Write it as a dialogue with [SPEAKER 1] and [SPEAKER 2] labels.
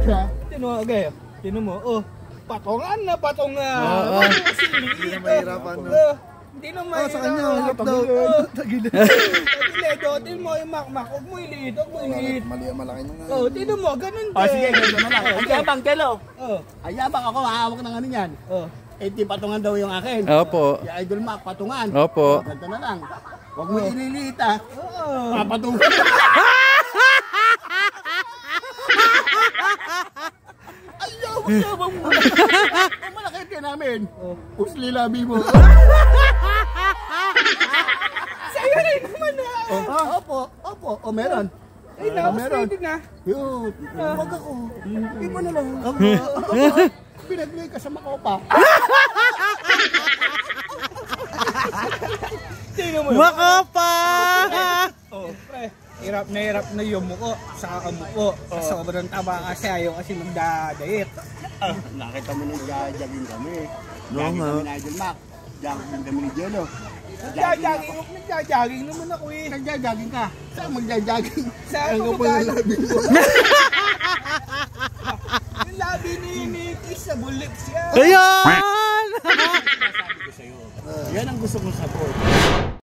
[SPEAKER 1] Tino mo, okay. Tino mo, patungan na, patungan.
[SPEAKER 2] Hindi na mahirapan, no?
[SPEAKER 1] Hindi na mahirapan.
[SPEAKER 2] Sa kanya, halap daw. Tagilid.
[SPEAKER 1] Tino mo yung makmak, huwag mo iliit, huwag mo iliit.
[SPEAKER 2] Mali ang malaki nung
[SPEAKER 1] Tino mo, ganun din.
[SPEAKER 3] Sige, ganun na lang. Ay, yabang, Kelo.
[SPEAKER 1] Oh.
[SPEAKER 3] Ay, yabang ako, hawak ng ano yan. Di patungan daw yung akin.
[SPEAKER 4] Opo.
[SPEAKER 3] Si Idol Mac, patungan.
[SPEAKER 4] Opo.
[SPEAKER 3] Ganito na lang. Huwag mo ililiit ha. Papatungan. Ayaw, yabang mo. Ang malakit ka namin. Pusli labi mo.
[SPEAKER 1] Sa'yo rin naman na.
[SPEAKER 3] Opo. Meron.
[SPEAKER 1] Ay, meron.
[SPEAKER 3] Yun. Huwag ako. Iba na lang. Pinaglay ka sa makopa.
[SPEAKER 4] Makopa!
[SPEAKER 1] Pre, hirap na yung muko sa kamuko. Sobrang taba kasi ayaw kasi magdadayet.
[SPEAKER 3] Nakita mo nung jogging kami.
[SPEAKER 4] Oo nga.
[SPEAKER 3] Kami na Idol Mac. Jogging kami ni Jello.
[SPEAKER 1] Nagja-jogging naman ako eh.
[SPEAKER 3] Nagja-jogging ka. Saan magja-jogging?
[SPEAKER 1] Saan
[SPEAKER 3] Ang
[SPEAKER 1] mo
[SPEAKER 3] po yung labi mo.
[SPEAKER 1] Yung labi ni Kiss sa bulips yan.
[SPEAKER 4] Ayan!
[SPEAKER 3] Yan ang gusto kong support.